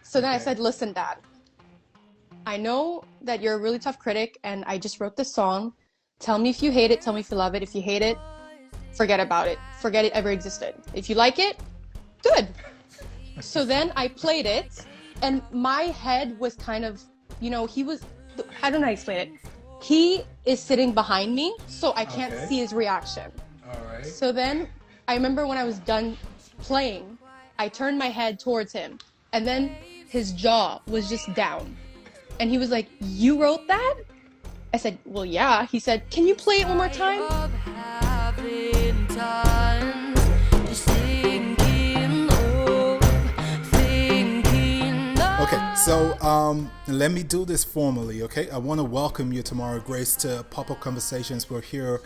So then I said, listen, Dad, I know that you're a really tough critic and I just wrote this song. Tell me if you hate it, tell me if you love it. If you hate it, forget about it. Forget it ever existed. If you like it, good. So then I played it and my head was kind of, I don't know how to explain it. He is sitting behind me, so I can't see his reaction. All right. So then I remember when I was done playing, I turned my head towards him and then his jaw was just down. And he was like, you wrote that? I said, well, yeah. He said, can you play it one more time? Okay, so let me do this formally, okay? I want to welcome you, Tamara Grace, to Pop-Up Conversations. We're here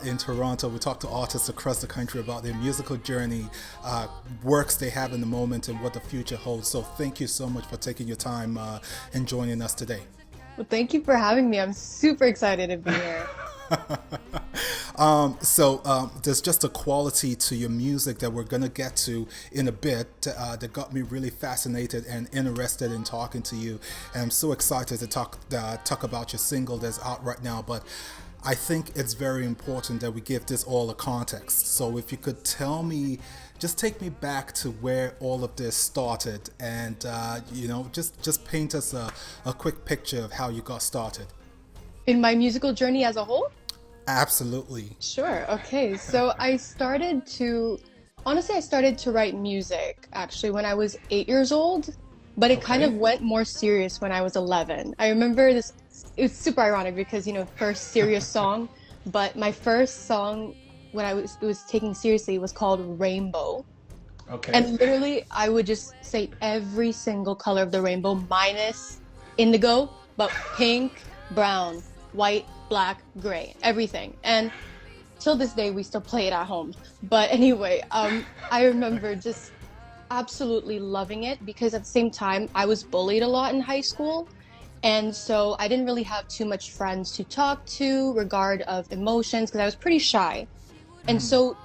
in Toronto. We talk to artists across the country about their musical journey, works they have in the moment, and what the future holds. So thank you so much for taking your time and joining us today. Well, thank you for having me. I'm super excited to be here. There's just a quality to your music that we're going to get to in a bit that got me really fascinated and interested in talking to you. And I'm so excited to talk about your single that's out right now. But I think it's very important that we give this all a context. So if you could tell me, just take me back to where all of this started and, just paint us a quick picture of how you got started. In my musical journey as a whole? Absolutely. Sure. Okay. So I started to write music actually when I was 8 years old, but it kind of went more serious when I was 11. I remember this, it was super ironic because, first serious song, but my first song when it was taken seriously was called Rainbow. Okay. And literally I would just say every single color of the rainbow minus indigo, but pink, brown, white, black, gray, everything. And till this day, we still play it at home. But anyway, I remember just absolutely loving it because at the same time, I was bullied a lot in high school. And so I didn't really have too much friends to talk to regard of emotions because I was pretty shy. And so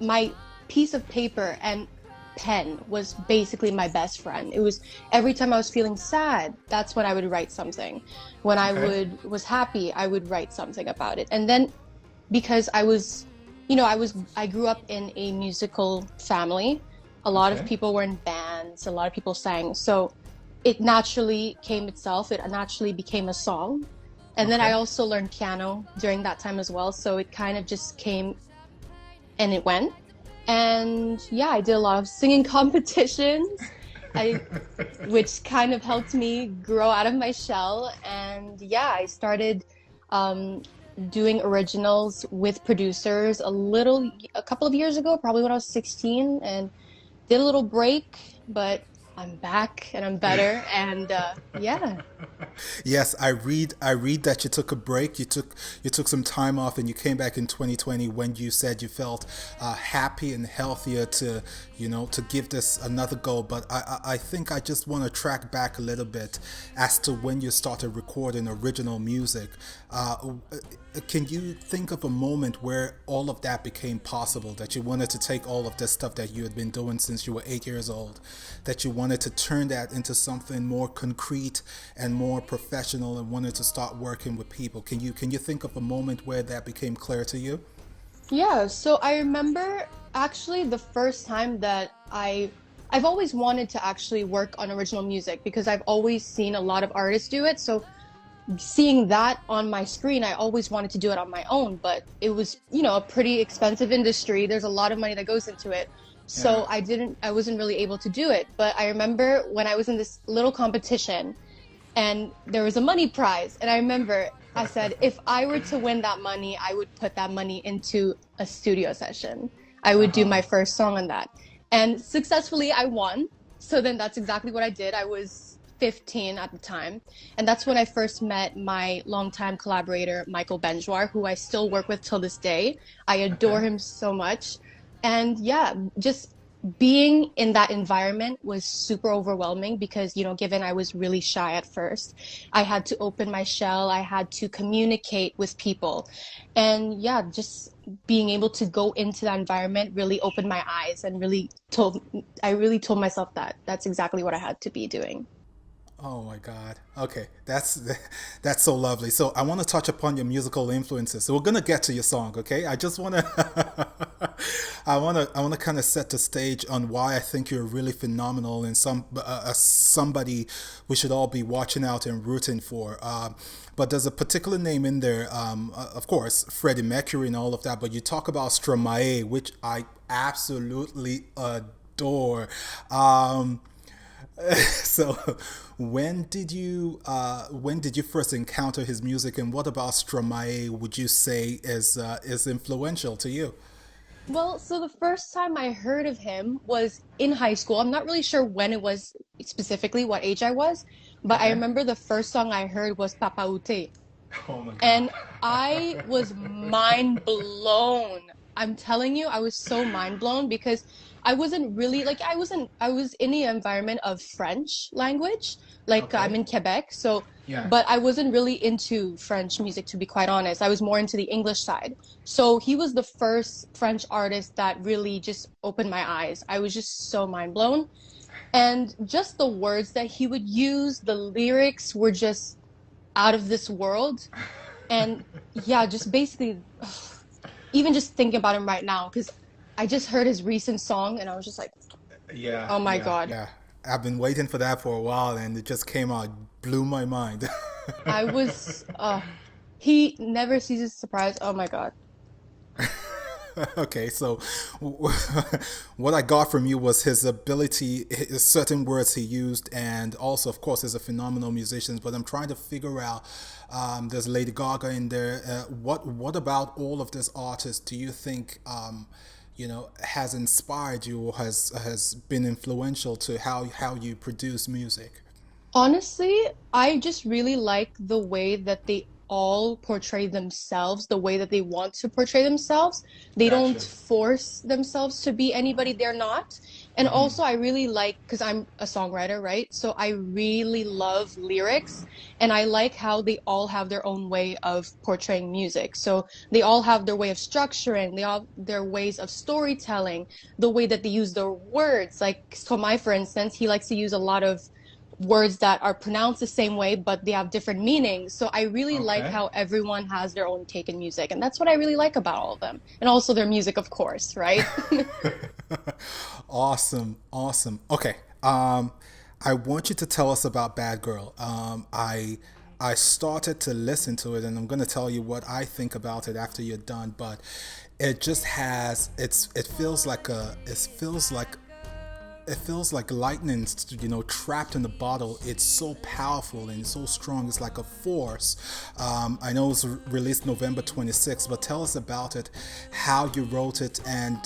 my piece of paper and pen was basically my best friend. It was every time I was feeling sad, that's when I would write something. When I was happy, I would write something about it. And then because I grew up in a musical family. A lot of people were in bands, a lot of people sang. So it naturally came itself. It naturally became a song. And then I also learned piano during that time as well. So it kind of just came and it went. And yeah, I did a lot of singing competitions, which kind of helped me grow out of my shell. And yeah, I started doing originals with producers a couple of years ago, probably when I was 16, and did a little break, but I'm back and I'm better. And yeah. Yes, I read that you took a break. You took some time off, and you came back in 2020 when you said you felt happy and healthier to give this another go. But I think I just want to track back a little bit as to when you started recording original music. Can you think of a moment where all of that became possible, that you wanted to take all of this stuff that you had been doing since you were 8 years old, that you wanted to turn that into something more concrete and more professional and wanted to start working with people? Can you think of a moment where that became clear to you? Yeah, so I remember actually the first time that I've always wanted to actually work on original music because I've always seen a lot of artists do it. So seeing that on my screen, I always wanted to do it on my own, but it was, a pretty expensive industry. There's a lot of money that goes into it. So I wasn't really able to do it. But I remember when I was in this little competition and there was a money prize. And I remember I said, if I were to win that money, I would put that money into a studio session. I would do my first song on that. And successfully I won. So then that's exactly what I did. I was 15 at the time. And that's when I first met my longtime collaborator, Michael Benjoir, who I still work with till this day. I adore him so much. And yeah, just being in that environment was super overwhelming because, given I was really shy at first, I had to open my shell. I had to communicate with people. And yeah, just being able to go into that environment really opened my eyes and I really told myself that that's exactly what I had to be doing. Oh my God. Okay, that's so lovely. So I want to touch upon your musical influences. So we're gonna get to your song. Okay, I just wanna, I wanna kind of set the stage on why I think you're really phenomenal and somebody we should all be watching out and rooting for. But there's a particular name in there. Of course, Freddie Mercury and all of that. But you talk about Stromae, which I absolutely adore. So when did you first encounter his music, and what about Stromae would you say is influential to you? Well, so the first time I heard of him was in high school. I'm not really sure when it was specifically, what age I was, but I Okay. remember the first song I heard was Papa Ute. Oh my God. And I was mind blown. I'm telling you, I was so mind blown because I wasn't really like I was in the environment of French language. Like I'm Okay. in Quebec, so Yeah. but I wasn't really into French music to be quite honest. I was more into the English side. So he was the first French artist that really just opened my eyes. I was just so mind blown. And just the words that he would use, the lyrics were just out of this world. And yeah, just basically, even just thinking about him right now, because I just heard his recent song and I was just like, Yeah, oh my yeah, God. yeah. I've been waiting for that for a while, and it just came out, blew my mind. I was, he never ceases to surprise. Oh my God. Okay, so what I got from you was his ability, certain words he used, and also, of course, he's a phenomenal musician. But I'm trying to figure out. There's Lady Gaga in there. What about all of these artists do you think, has inspired you or has been influential to how you produce music? Honestly, I just really like the way that they all portray themselves, the way that they want to portray themselves. They don't Gotcha. force themselves to be anybody they're not. And Hmm. also, I really like, because I'm a songwriter, right? So I really love lyrics, and I like how they all have their own way of portraying music. So they all have their way of structuring, they all have their ways of storytelling, the way that they use their words. Like Stromae, for instance, he likes to use a lot of words that are pronounced the same way, but they have different meanings. So I really like Okay. how everyone has their own take in music. And that's what I really like about all of them. And also their music, of course, right? Awesome, awesome. Okay, I want you to tell us about Bad Girl. I started to listen to it, and I'm gonna tell you what I think about it after you're done. But it just has it feels like lightning, trapped in the bottle. It's so powerful and so strong. It's like a force. I know it was released November 26th, but tell us about it, how you wrote it, and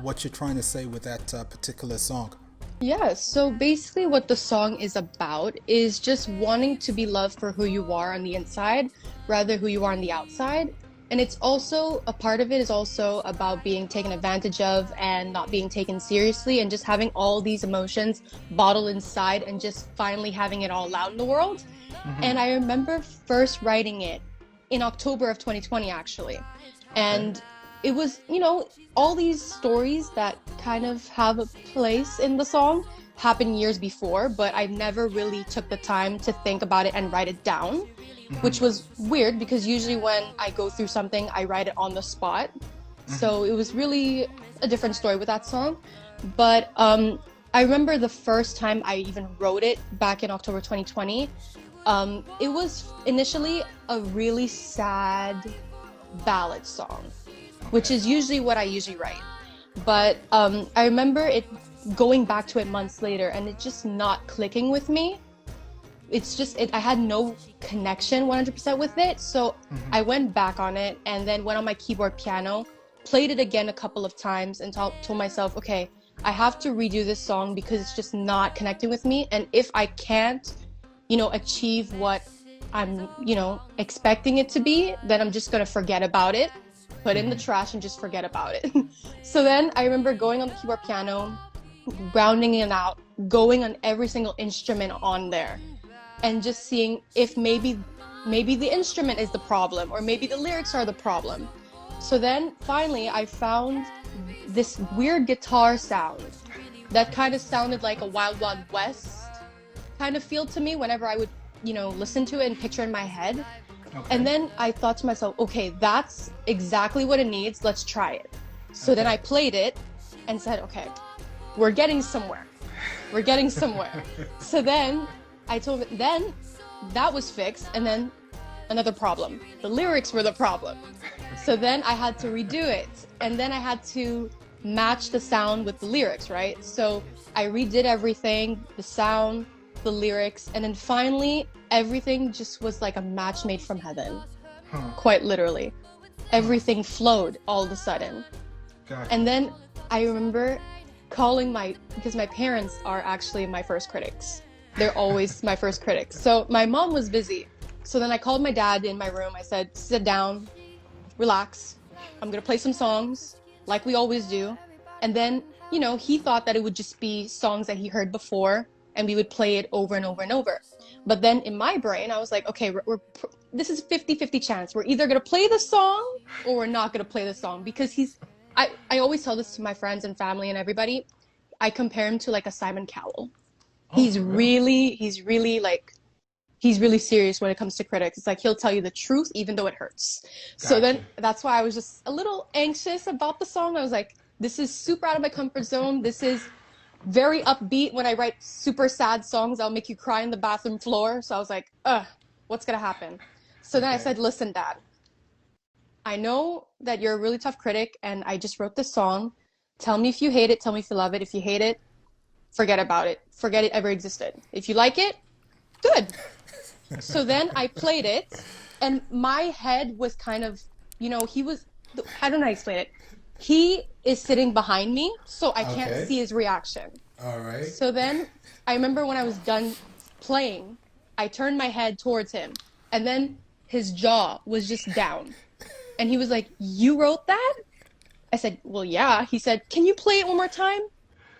what you're trying to say with that particular song. Yeah, so basically what the song is about is just wanting to be loved for who you are on the inside rather who you are on the outside. And it's also a part of it is also about being taken advantage of and not being taken seriously and just having all these emotions bottled inside and just finally having it all out in the world. And I remember first writing it in October of 2020 actually. Okay. And it was, all these stories that kind of have a place in the song happened years before, but I never really took the time to think about it and write it down, which was weird because usually when I go through something, I write it on the spot. So it was really a different story with that song. But I remember the first time I even wrote it back in October 2020. It was initially a really sad ballad song, which Okay. is usually what I usually write. But I remember it going back to it months later and it just not clicking with me. It's just I had no connection 100% with it. So I went back on it and then went on my keyboard piano, played it again a couple of times and told myself, okay, I have to redo this song because it's just not connecting with me. And if I can't, achieve what I'm, expecting it to be, then I'm just going to forget about it, put it in the trash and just forget about it. So then I remember going on the keyboard piano, rounding it out, going on every single instrument on there and just seeing if maybe the instrument is the problem or maybe the lyrics are the problem. So then finally I found this weird guitar sound that kind of sounded like a Wild Wild West kind of feel to me whenever I would, listen to it and picture in my head. Okay. And then I thought to myself, okay, that's exactly what it needs. Let's try it. So then I played it and said, okay, we're getting somewhere. We're getting somewhere. So then I told him, then that was fixed. And then another problem. The lyrics were the problem. So then I had to redo it. And then I had to match the sound with the lyrics, right? So I redid everything, the sound, the lyrics, and then finally everything just was like a match made from heaven. Quite literally. Everything flowed all of a sudden. Gotcha. And then I remember calling because my parents are actually my first critics. They're always my first critics. So my mom was busy. So then I called my dad in my room. I said, sit down, relax. I'm going to play some songs like we always do. And then, he thought that it would just be songs that he heard before and we would play it over and over and over. But then in my brain, I was like, okay, this is 50-50 chance. We're either going to play the song or we're not going to play the song, because I always tell this to my friends and family and everybody. I compare him to like a Simon Cowell. He's really serious when it comes to critics. It's like he'll tell you the truth even though it hurts. Gotcha. So then that's why I was just a little anxious about the song. I was like, this is super out of my comfort zone. This is very upbeat. When I write super sad songs, I'll make you cry in the bathroom floor. So I was like, what's going to happen? So then I said, listen, Dad, I know that you're a really tough critic and I just wrote this song. Tell me if you hate it. Tell me if you love it. If you hate it, forget about it. Forget it ever existed. If you like it, good. So then I played it and my head was kind of, I don't know how to explain it. He is sitting behind me, so I can't see his reaction. All right. So then I remember when I was done playing, I turned my head towards him and then his jaw was just down. And he was like, you wrote that? I said, well, yeah. He said, can you play it one more time?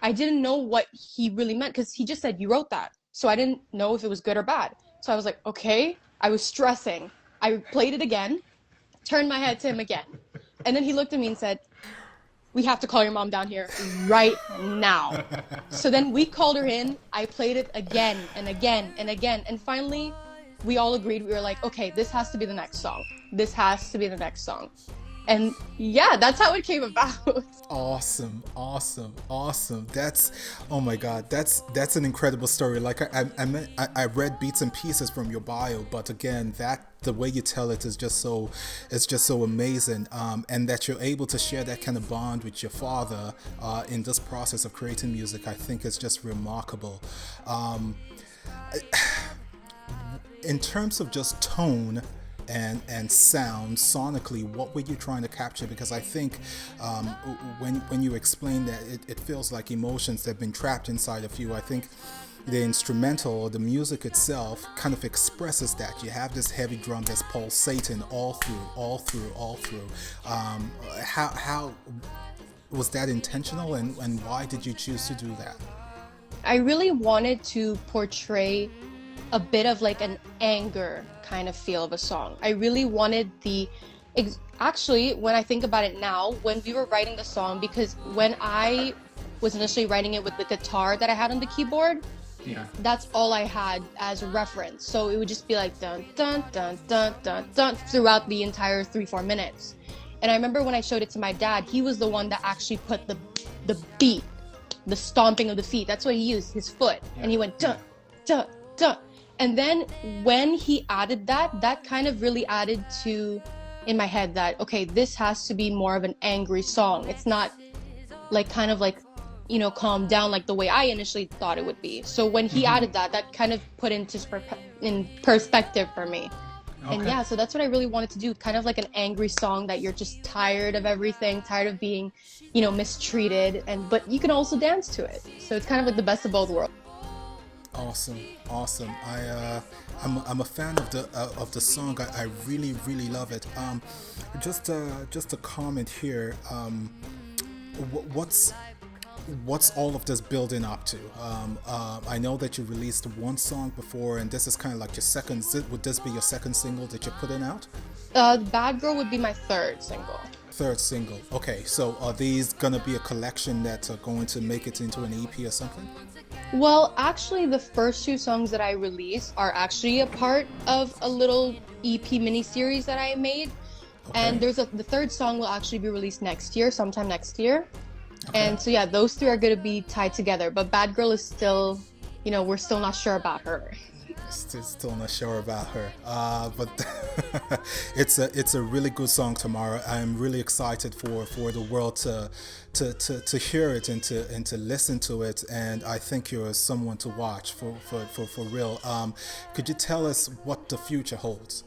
I didn't know what he really meant because he just said, you wrote that. So I didn't know if it was good or bad. So I was like, okay. I was stressing. I played it again, turned my head to him again. And then he looked at me and said, we have to call your mom down here right now. So then we called her in. I played it again and again and again. And finally, we all agreed. We were like, okay, this has to be the next song. This has to be the next song. And yeah, that's how it came about. Awesome. That's, oh my God, that's an incredible story. Like I read bits and pieces from your bio, but again, the way you tell it is just so amazing. And that you're able to share that kind of bond with your father in this process of creating music, I think is just remarkable. In terms of just tone and sound sonically, what were you trying to capture? Because I think when you explain that, it feels like emotions that have been trapped inside of you. I think the instrumental or the music itself kind of expresses that. You have this heavy drum that's pulsating all through. How was that intentional, and why did you choose to do that? I really wanted to portray a bit of like an anger kind of feel of a song. I really wanted actually, when I think about it now, when we were writing the song, because when I was initially writing it with the guitar that I had on the keyboard, that's all I had as a reference. So it would just be like dun dun dun dun dun dun throughout the entire 3-4 minutes. And I remember when I showed it to my dad, he was the one that actually put the beat, the stomping of the feet. That's what he used, his foot. And he went dun dun dun. And then when he added that kind of really added to in my head that, okay, this has to be more of an angry song. It's not like kind of like, calm down like the way I initially thought it would be. So when he added that kind of put in perspective for me. Okay. And yeah, so that's what I really wanted to do. Kind of like an angry song that you're just tired of everything, tired of being, mistreated, but you can also dance to it. So it's kind of like the best of both worlds. Awesome. I'm a fan of the song. I really love it. Just a comment here. What's all of this building up to? I know that you released one song before, and this is kind of like your second. Would this be your second single that you're putting out? Bad Girl would be my third single. third single. Okay, so are these gonna be a collection that are going to make it into an EP or something? Well, actually, the first two songs that I released are actually a part of a little EP mini series that I made. And Okay. the third song will actually be released next year, sometime next year. Okay. And so yeah, those three are gonna be tied together. But Bad Girl is still, we're still not sure about her. Still not sure about her, but it's a really good song, Tamara. I'm really excited for the world to hear it and to listen to it. And I think you're someone to watch for real. Could you tell us what the future holds?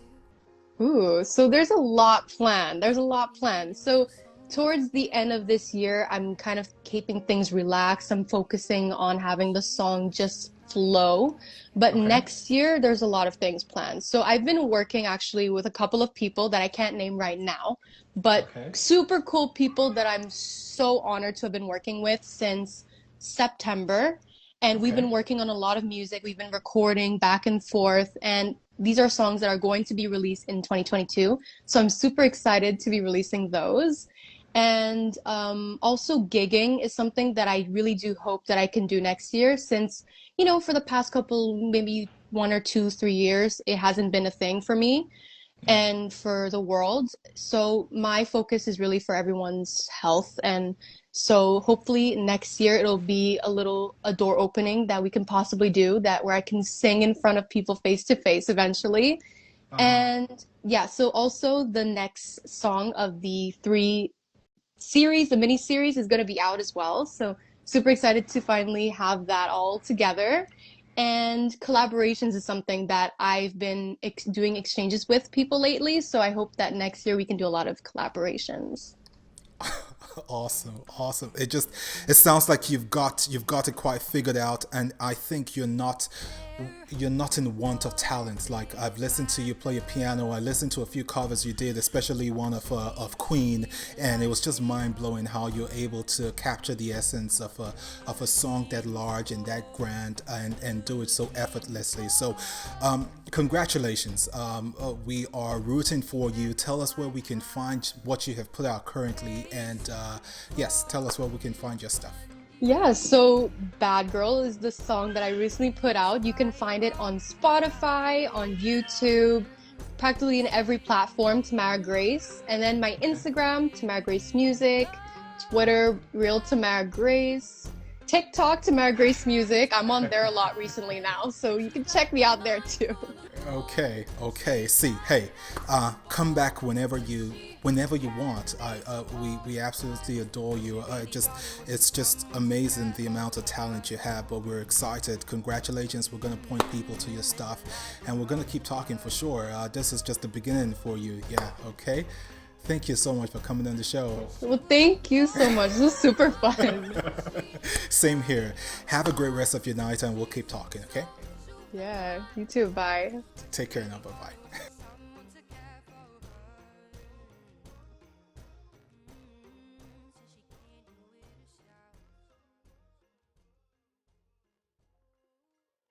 Ooh, so there's a lot planned. There's a lot planned. So towards the end of this year, I'm kind of keeping things relaxed. I'm focusing on having the song just flow. But Okay. next year, there's a lot of things planned. So I've been working actually with a couple of people that I can't name right now, but Okay. super cool people that I'm so honored to have been working with since September. And we've Okay. been working on a lot of music. We've been recording back and forth. And these are songs that are going to be released in 2022. So I'm super excited to be releasing those. And also, gigging is something that I really do hope that I can do next year since, for the past couple, maybe 1 or 2, 3 years, it hasn't been a thing for me and for the world. So my focus is really for everyone's health. And so hopefully next year it'll be a door opening that we can possibly do that where I can sing in front of people face to face eventually. And yeah, so also the next song of the three series, the mini series is going to be out as well. So super excited to finally have that all together. And collaborations is something that I've been doing exchanges with people lately. So I hope that next year we can do a lot of collaborations. Awesome, awesome. It sounds like you've got it quite figured out, and I think you're not in want of talent. Like I've listened to you play a piano. I listened to a few covers you did, especially one of Queen, and it was just mind blowing how you're able to capture the essence of a song that large and that grand, and do it so effortlessly. So, congratulations. We are rooting for you. Tell us where we can find what you have put out currently, and yes, tell us where we can find your stuff. Yeah, so Bad Girl is the song that I recently put out. You can find it on Spotify, on YouTube, practically in every platform, Tamara Grace. And then my Instagram, Tamara Grace Music, Twitter, Real Tamara Grace, TikTok, Tamara Grace Music. I'm on there a lot recently now, so you can check me out there too. Okay, okay. See, hey, come back whenever you want. We absolutely adore you. It's just amazing the amount of talent you have. But we're excited. Congratulations. We're gonna point people to your stuff, and we're gonna keep talking for sure. This is just the beginning for you. Yeah. Okay. Thank you so much for coming on the show. Well, thank you so much. This was super fun. Same here. Have a great rest of your night, and we'll keep talking. Okay. Yeah, you too. Bye. Take care now. Bye bye.